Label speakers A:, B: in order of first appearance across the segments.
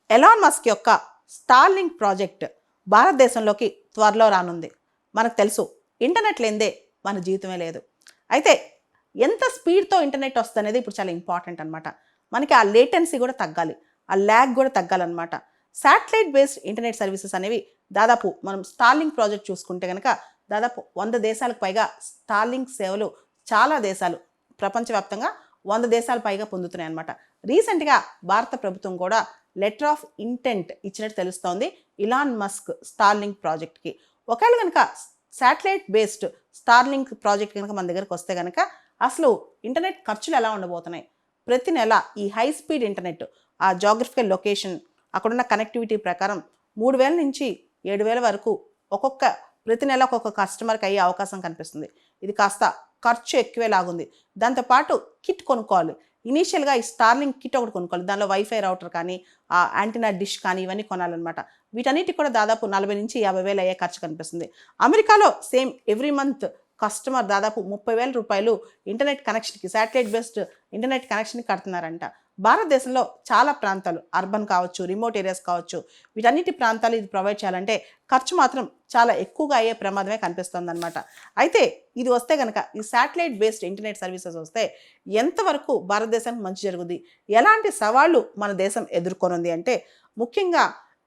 A: Elon Musk యొక్క Starlink project భారతదేశంలోకి త్వరలో రానుంది. మనకు తెలుసు ఇంటర్నెట్ లేనిదే మన జీవితమే లేదు. అయితే ఎంత స్పీడ్తో ఇంటర్నెట్ వస్తుందనేది ఇప్పుడు చాలా ఇంపార్టెంట్ అనమాట. మనకి ఆ లేటెన్సీ కూడా తగ్గాలి, ఆ ల్యాగ్ కూడా తగ్గాలన్నమాట. శాటిలైట్ బేస్డ్ ఇంటర్నెట్ సర్వీసెస్ అనేవి దాదాపు మనం స్టార్లింక్ ప్రాజెక్ట్ చూసుకుంటే కనుక దాదాపు 100 దేశాలకు పైగా స్టార్లింక్ సేవలు చాలా దేశాలు ప్రపంచవ్యాప్తంగా 100 దేశాల పైగా పొందుతున్నాయి అనమాట. రీసెంట్గా భారత ప్రభుత్వం కూడా లెటర్ ఆఫ్ ఇంటెంట్ ఇచ్చినట్టు తెలుస్తోంది ఇలాన్ మస్క్ స్టార్లింక్ ప్రాజెక్ట్కి. ఒకవేళ కనుక శాటిలైట్ బేస్డ్ స్టార్లింక్ ప్రాజెక్ట్ కనుక మన దగ్గరకు వస్తే కనుక అసలు ఇంటర్నెట్ ఖర్చులు ఎలా ఉండబోతున్నాయి, ప్రతి నెల ఈ హై స్పీడ్ ఇంటర్నెట్ ఆ జాగ్రఫికల్ లొకేషన్ అక్కడున్న కనెక్టివిటీ ప్రకారం 3,000 నుంచి 7,000 వరకు ఒక్కొక్క ప్రతి నెల ఒక్కొక్క కస్టమర్కి అయ్యే అవకాశం కనిపిస్తుంది. ఇది కాస్త ఖర్చు ఎక్కువేలాగుంది. దాంతోపాటు కిట్ కొనుక్కోవాలి. ఇనీషియల్గా ఈ స్టార్లింక్ కిట్ ఒకటి కొనుక్కోవాలి. దానిలో వైఫై రౌటర్ కానీ ఆ యాంటీనా డిష్ కానీ ఇవన్నీ కొనాలన్నమాట. వీటన్నిటికి కూడా దాదాపు 40 నుంచి 50,000 అయ్యే ఖర్చు కనిపిస్తుంది. అమెరికాలో సేమ్ ఎవ్రీ మంత్ కస్టమర్ దాదాపు 30,000 రూపాయలు ఇంటర్నెట్ కనెక్షన్కి శాటిలైట్ బేస్డ్ ఇంటర్నెట్ కనెక్షన్కి కడుతున్నారంట. భారతదేశంలో చాలా ప్రాంతాలు అర్బన్ కావచ్చు, రిమోట్ ఏరియాస్ కావచ్చు, వీటన్నిటి ప్రాంతాలు ఇది ప్రొవైడ్ చేయాలంటే ఖర్చు మాత్రం చాలా ఎక్కువగా అయ్యే ప్రమాదమే కనిపిస్తుంది అనమాట. అయితే ఇది వస్తే కనుక ఈ శాటిలైట్ బేస్డ్ ఇంటర్నెట్ సర్వీసెస్ వస్తే ఎంతవరకు భారతదేశానికి మంచి జరుగుతుంది, ఎలాంటి సవాళ్ళు మన దేశం ఎదుర్కొనుంది అంటే ముఖ్యంగా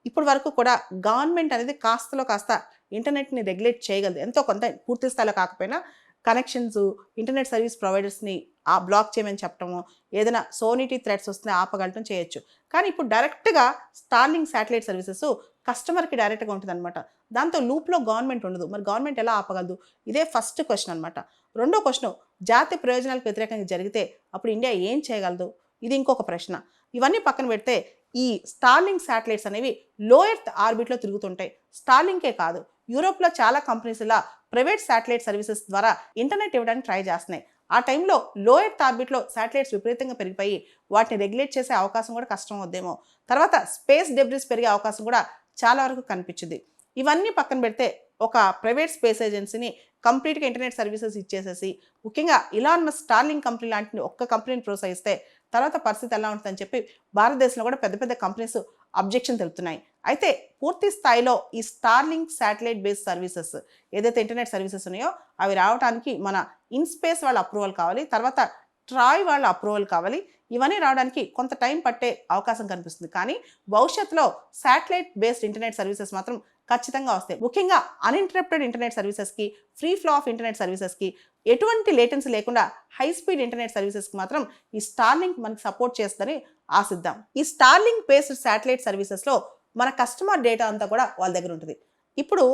A: ఇప్పటి వరకు కూడా గవర్నమెంట్ అనేది కాస్తలో కాస్త ఇంటర్నెట్ని రెగ్యులేట్ చేయగలదు. ఎంతో కొంత పూర్తి స్థాయిలో కాకపోయినా కనెక్షన్స్ ఇంటర్నెట్ సర్వీస్ ప్రొవైడర్స్ని ఆ బ్లాక్ చేయమని చెప్పడము, ఏదైనా సోనిటీ థ్రెట్స్ వస్తే ఆపగలటం చేయొచ్చు. కానీ ఇప్పుడు డైరెక్ట్గా స్టార్లింక్ శాటిలైట్ సర్వీసెస్ కస్టమర్కి డైరెక్ట్గా ఉంటుంది అనమాట. దాంతో లూప్లో గవర్నమెంట్ ఉండదు. మరి గవర్నమెంట్ ఎలా ఆపగలదు? ఇదే ఫస్ట్ క్వశ్చన్ అనమాట. రెండో క్వశ్చన్, జాతీయ ప్రయోజనాలకు వ్యతిరేకంగా జరిగితే అప్పుడు ఇండియా ఏం చేయగలదు? ఇది ఇంకొక ప్రశ్న. ఇవన్నీ పక్కన పెడితే ఈ స్టార్లింక్ శాటిలైట్స్ అనేవి లో ఎర్త్ ఆర్బిట్లో తిరుగుతుంటాయి. స్టార్లింకే కాదు, యూరోప్లో చాలా కంపెనీస్ ఇలా ప్రైవేట్ శాటిలైట్ సర్వీసెస్ ద్వారా ఇంటర్నెట్ ఇవ్వడానికి ట్రై చేస్తున్నాయి. ఆ టైంలో లో ఎర్త్ ఆర్బిట్లో శాటిలైట్స్ విపరీతంగా పెరిగిపోయి వాటిని రెగ్యులేట్ చేసే అవకాశం కూడా కష్టం అవుద్దేమో. తర్వాత స్పేస్ డెబ్రిస్ పెరిగే అవకాశం కూడా చాలా వరకు కనిపించింది. ఇవన్నీ పక్కన పెడితే ఒక ప్రైవేట్ స్పేస్ ఏజెన్సీని కంప్లీట్గా ఇంటర్నెట్ సర్వీసెస్ ఇచ్చేసేసి ముఖ్యంగా ఇలాన్ మస్క్ స్టార్లింక్ కంపెనీ లాంటి ఒక్క కంపెనీని ప్రోత్సహిస్తే తర్వాత పరిస్థితి ఎలా ఉంటుందని చెప్పి భారతదేశంలో కూడా పెద్ద పెద్ద కంపెనీస్ అబ్జెక్షన్ తెలుపుతున్నాయి. అయితే పూర్తి స్థాయిలో ఈ స్టార్లింక్ శాటిలైట్ బేస్డ్ సర్వీసెస్ ఏదైతే ఇంటర్నెట్ సర్వీసెస్ ఉన్నాయో అవి రావడానికి మన ఇన్స్పేస్ వాళ్ళ అప్రూవల్ కావాలి, తర్వాత ట్రాయ్ వాళ్ళ అప్రూవల్ కావాలి. ఇవన్నీ రావడానికి కొంత టైం పట్టే అవకాశం కనిపిస్తుంది. కానీ భవిష్యత్తులో శాటిలైట్ బేస్డ్ ఇంటర్నెట్ సర్వీసెస్ మాత్రం ఖచ్చితంగా వస్తాయి. ముఖ్యంగా అన్ఇంటరప్టెడ్ ఇంటర్నెట్ సర్వీసెస్కి, ఫ్రీ ఫ్లో ఆఫ్ ఇంటర్నెట్ సర్వీసెస్కి, ఎటువంటి లేటెన్సీ లేకుండా హై స్పీడ్ ఇంటర్నెట్ సర్వీసెస్కి మాత్రం ఈ స్టార్లింక్ మనకి సపోర్ట్ చేస్తుందని ఆశిద్దాం. ఈ స్టార్లింక్ బేస్డ్ శాటిలైట్ సర్వీసెస్లో మన కస్టమర్ డేటా అంతా కూడా వాళ్ళ దగ్గర ఉంటుంది. ఇప్పుడు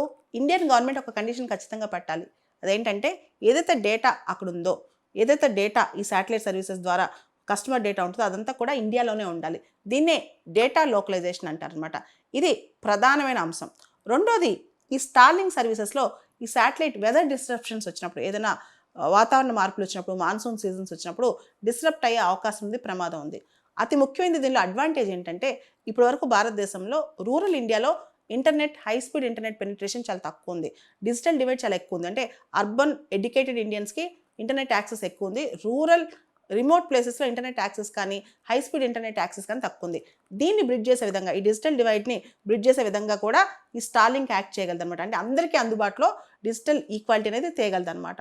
A: ఇండియన్ గవర్నమెంట్ ఒక కండిషన్ ఖచ్చితంగా పెట్టాలి. అదేంటంటే ఏదైతే డేటా అక్కడ ఉందో, ఏదైతే డేటా ఈ శాటిలైట్ సర్వీసెస్ ద్వారా కస్టమర్ డేటా ఉంటుందో అదంతా కూడా ఇండియాలోనే ఉండాలి. దీన్నే డేటా లోకలైజేషన్ అంటారనమాట. ఇది ప్రధానమైన అంశం. రెండోది, ఈ స్టార్లింక్ సర్వీసెస్లో ఈ శాటిలైట్ వెదర్ డిస్ట్రప్షన్స్ వచ్చినప్పుడు, ఏదైనా వాతావరణ మార్పులు వచ్చినప్పుడు, మాన్సూన్ సీజన్స్ వచ్చినప్పుడు డిస్రప్ట్ అయ్యే అవకాశం ఉంది, ప్రమాదం ఉంది. అతి ముఖ్యమైనది దీనిలో అడ్వాంటేజ్ ఏంటంటే ఇప్పటివరకు భారతదేశంలో రూరల్ ఇండియాలో internet high speed internet penetration చాలా తక్కువ ఉంది. డిజిటల్ డివైడ్ చాలా ఎక్కువ ఉంది. అంటే అర్బన్ ఎడ్యుకేటెడ్ ఇండియన్స్కి ఇంటర్నెట్ యాక్సెస్ ఎక్కువ ఉంది, రూరల్ రిమోట్ ప్లేసెస్లో ఇంటర్నెట్ యాక్సెస్ కానీ హై స్పీడ్ ఇంటర్నెట్ యాక్సెస్ కానీ తక్కువ ఉంది. దీన్ని బ్రిడ్జ్ చేసే విధంగా, ఈ డిజిటల్ డివైడ్ని బ్రిడ్జ్ చేసే విధంగా కూడా ఈ స్టార్లింక్ యాక్ట్ చేయగలదు అనమాట. అంటే అందరికీ అందుబాటులో డిజిటల్ ఈక్వాలిటీ అనేది తేగలదు అనమాట.